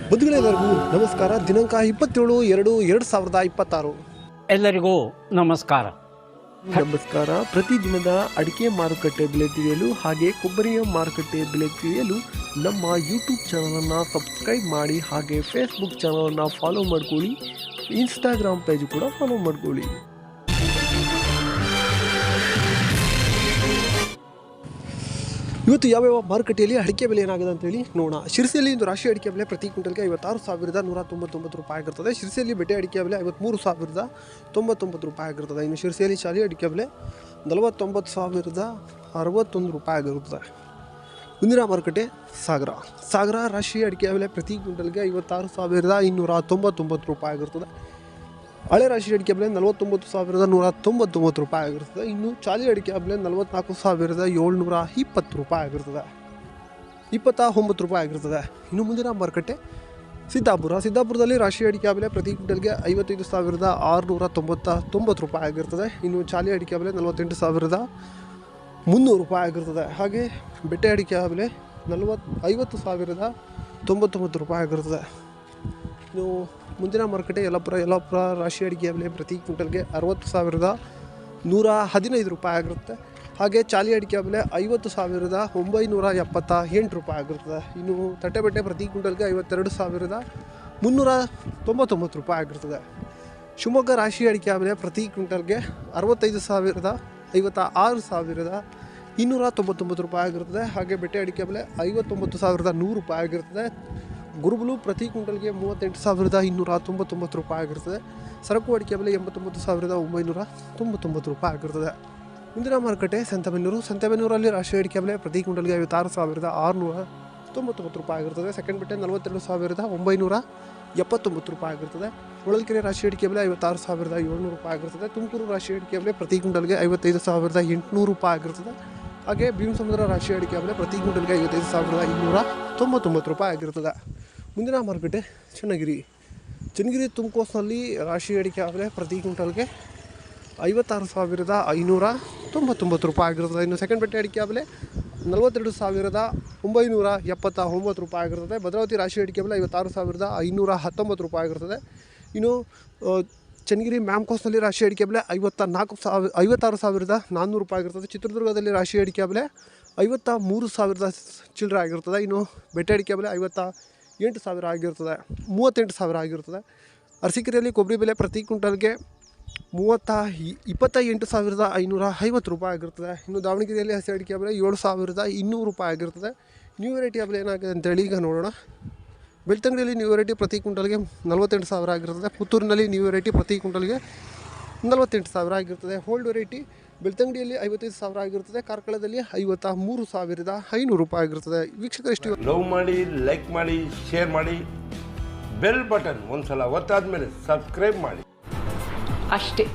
ಬಂಧುಗಳೆಲ್ಲರಿಗೂ ನಮಸ್ಕಾರ. ದಿನಾಂಕ 27/2/2026. ಎಲ್ಲರಿಗೂ ನಮಸ್ಕಾರ. ಪ್ರತಿದಿನದ ಅಡಿಕೆ ಮಾರುಕಟ್ಟೆ ಬೆಲೆ ತಿಳಿಯಲು ಹಾಗೆ ಕೊಬ್ಬರಿಯ ಮಾರುಕಟ್ಟೆ ಬೆಲೆ ತಿಳಿಯಲು ನಮ್ಮ ಯೂಟ್ಯೂಬ್ ಚಾನಲನ್ನು ಸಬ್ಸ್ಕ್ರೈಬ್ ಮಾಡಿ, ಹಾಗೆ ಫೇಸ್ಬುಕ್ ಚಾನಲನ್ನು ಫಾಲೋ ಮಾಡ್ಕೊಳ್ಳಿ, ಇನ್ಸ್ಟಾಗ್ರಾಮ್ ಪೇಜ್ ಕೂಡ ಫಾಲೋ ಮಾಡ್ಕೊಳ್ಳಿ. ಇವತ್ತು ಯಾವ್ಯಾವ ಮಾರುಕಟ್ಟೆಯಲ್ಲಿ ಅಡಿಕೆ ಬೆಲೆ ಏನಾಗಿದೆ ಅಂತೇಳಿ ನೋಡೋಣ. ಶಿರಸಿಯಲ್ಲಿ ಇಂದು ರಾಶಿ ಅಡಿಕೆ ಬೆಲೆ ಪ್ರತಿ ಕ್ವಿಂಟಲ್ಗೆ 56,199 ರೂಪಾಯಿ ಆಗಿರ್ತದೆ. ಶಿರಸಿಯಲ್ಲಿ ಬೆಟ್ಟೆ ಅಡಿಕೆ ಬೆಲೆ 53,099 ರೂಪಾಯಿ ಆಗಿರ್ತದೆ. ಇನ್ನು ಶಿರಸಿಯಲ್ಲಿ ಚಾಲಿ ಅಡಿಕೆ ಬೆಲೆ 49,061 ರೂಪಾಯಿ ಆಗಿರುತ್ತದೆ. ಮುಂದಿನ ಮಾರುಕಟ್ಟೆ ಸಾಗರ ರಾಶಿ ಅಡಿಕೆ ಬೆಲೆ ಪ್ರತಿ ಕ್ವಿಂಟಲ್ಗೆ 56,299 ರೂಪಾಯಿ ಆಗಿರ್ತದೆ. ಹಳೆ ರಾಶಿ ಅಡಿಕೆ ಬೆಲೆ 49,199 ರೂಪಾಯಿ ಆಗಿರ್ತದೆ. ಇನ್ನು ಚಾಲಿ ಅಡಿಕೆ ಬೆಲೆ 44,720 ರೂಪಾಯಿ ಆಗಿರ್ತದೆ, 29 ರೂಪಾಯಿ ಆಗಿರ್ತದೆ. ಇನ್ನು ಮುಂದಿನ ಮಾರುಕಟ್ಟೆ ಸಿದ್ದಾಪುರದಲ್ಲಿ ರಾಶಿ ಅಡಿಕೆ ಬೆಲೆ ಪ್ರತಿ ಕ್ವಿಂಟಲ್ಗೆ 55,699 ರೂಪಾಯಿ ಆಗಿರ್ತದೆ. ಇನ್ನು ಚಾಲಿ ಅಡಿಕೆ ಬೆಲೆ 48,300 ರೂಪಾಯಿ ಆಗಿರ್ತದೆ. ಹಾಗೆ ಬೆಟ್ಟೆ ಅಡಿಕೆ ಬೆಲೆ 50,099 ರೂಪಾಯಿ ಆಗಿರ್ತದೆ. ಇನ್ನು ಮುಂದಿನ ಮಾರುಕಟ್ಟೆ ಯಲ್ಲಾಪುರ ರಾಶಿ ಅಡಿಕೆ ಬೆಲೆ ಪ್ರತಿ ಕ್ವಿಂಟಲ್ಗೆ 60,115 ರೂಪಾಯಿ ಆಗಿರುತ್ತೆ. ಹಾಗೆ ಚಾಲಿ ಅಡಿಕೆ ಬೆಲೆ 50,978 ರೂಪಾಯಿ ಆಗಿರ್ತದೆ. ಇನ್ನು ತಟ್ಟೆಬೆಟ್ಟೆ ಪ್ರತಿ ಕ್ವಿಂಟಲ್ಗೆ 52,399 ರೂಪಾಯಿ ಆಗಿರ್ತದೆ. ಶಿವಮೊಗ್ಗ ರಾಶಿ ಅಡಿಕೆ ಬೆಲೆ ಪ್ರತಿ ಕ್ವಿಂಟಲ್ಗೆ 56,299 ರೂಪಾಯಿ ಆಗಿರ್ತದೆ. ಹಾಗೆ ಬೆಟ್ಟೆ ಅಡಿಕೆ ಬೆಲೆ 59,100 ರೂಪಾಯಿ ಆಗಿರ್ತದೆ. ಗುರುಬಲು ಪ್ರತಿ ಕ್ವಿಂಟಲ್ಗೆ 38,299 ರೂಪಾಯಿ ಆಗಿರ್ತದೆ. ಸರಕು ಅಡಿಕೆ ಬೆಲೆ 89,999 ರೂಪಾಯಿ ಆಗಿರ್ತದೆ. ಮುಂದಿನ ಮಾರುಕಟ್ಟೆ ಸಂತೆಬೆನ್ನೂರಲ್ಲಿ ರಾಶಿ ಅಡಿಕೆ ಬೆಲೆ ಪ್ರತಿ ಕ್ವಿಂಟಲ್ಗೆ 56,699 ರೂಪಾಯಿ ಆಗಿರ್ತದೆ. ಸೆಕೆಂಡ್ ಬೆಟ್ಟೆ 42,979 ರೂಪಾಯಿ ಆಗಿರ್ತದೆ. ಹೊಳಲ್ಕೆರೆ ರಾಶಿ ಅಡಿಕೆ ಬೆಲೆ 56,700 ರೂಪಾಯಿ ಆಗಿರ್ತದೆ. ತುಮಕೂರು ರಾಶಿ ಅಡಿಕೆ ಬೆಲೆ ಪ್ರತಿ ಕ್ವಿಂಟಲ್ಗೆ 55,800 ರೂಪಾಯಿ ಆಗಿರ್ತದೆ. ಹಾಗೆ ಭೀಮಸಮುದ್ರ ರಾಶಿ ಅಡಿಕೆ ಬೆಲೆ ಪ್ರತಿ ಕ್ವಿಂಟಲ್ಗೆ 55,299 ರೂಪಾಯಿ ಆಗಿರ್ತದೆ. ಮುಂದಿನ ಮಾರುಕಟ್ಟೆ ಚನ್ನಗಿರಿ ತುಮಕೋಸ್ನಲ್ಲಿ ರಾಶಿ ಅಡಿಕೆ ಬೆಲೆ ಪ್ರತಿ ಕ್ವಿಂಟಲ್ಗೆ 56,599 ರೂಪಾಯಿ ಆಗಿರ್ತದೆ. ಇನ್ನು ಸೆಕೆಂಡ್ ಬೆಟ್ಟೆ ಅಡಿಕೆ ಬೆಲೆ 42,979 ರೂಪಾಯಿ ಆಗಿರ್ತದೆ. ಭದ್ರಾವತಿ ರಾಶಿ ಅಡಿಕೆ ಬೆಲೆ 56,519 ರೂಪಾಯಿ ಆಗಿರ್ತದೆ. ಇನ್ನು ಚನ್ನಗಿರಿ ಮ್ಯಾಮ್ಕೋಸ್ನಲ್ಲಿ ರಾಶಿ ಅಡಿಕೆ ಬೆಲೆ 56,400 ರೂಪಾಯಿ ಆಗಿರ್ತದೆ. ಚಿತ್ರದುರ್ಗದಲ್ಲಿ ರಾಶಿ ಅಡಿಕೆ ಬೆಲೆ 53,000 ಚಿಲ್ಲರೆ ಆಗಿರ್ತದೆ. ಇನ್ನು ಬೆಟ್ಟೆ ಅಡಿಕೆ ಬೆಲೆ 58,000 ಆಗಿರ್ತದೆ, 38,000 ಆಗಿರ್ತದೆ. ಅರಸೀಕೆರೆಯಲ್ಲಿ ಕೊಬ್ಬರಿ ಬೆಲೆ ಪ್ರತಿ ಕ್ವಿಂಟಲ್ಗೆ 28,550 ರೂಪಾಯಿ ಆಗಿರ್ತದೆ. ಇನ್ನು ದಾವಣಗೆರೆಯಲ್ಲಿ ಹಸಿ ಅಡಿಕೆ ಬೆಲೆ 7,200 ರೂಪಾಯಿ ಆಗಿರ್ತದೆ. ನ್ಯೂ ವೆರೈಟಿ ಬೆಲೆ ಏನಾಗಿದೆ ಅಂತೇಳಿ ಈಗ ನೋಡೋಣ. ಬೆಳ್ತಂಗಡಿಯಲ್ಲಿ ನ್ಯೂ ವೆರೈಟಿ ಪ್ರತಿ ಕ್ವಿಂಟಲ್ಗೆ 48,000 ಆಗಿರ್ತದೆ. ಪುತ್ತೂರಿನಲ್ಲಿ ನ್ಯೂ ವೆರೈಟಿ ಪ್ರತಿ ಕ್ವಿಂಟಲ್ಗೆ 48,000 ಆಗಿರ್ತದೆ. ಹೋಲ್ಡ್ ವೆರೈಟಿ ಬೆಳ್ತಂಗಡಿಯಲ್ಲಿ 55,000 ಆಗಿರ್ತದೆ. ಕಾರ್ಕಳದಲ್ಲಿ 53,500 ರೂಪಾಯಿ ಆಗಿರ್ತದೆ. ವೀಕ್ಷಕರೆಷ್ಟು ಲವ್ ಮಾಡಿ, ಲೈಕ್ ಮಾಡಿ, ಶೇರ್ ಮಾಡಿ, ಬೆಲ್ ಬಟನ್ ಒಂದ್ಸಲ ಒತ್ತಾದ್ಮೇಲೆ ಸಬ್ಸ್ಕ್ರೈಬ್ ಮಾಡಿ ಅಷ್ಟೇ.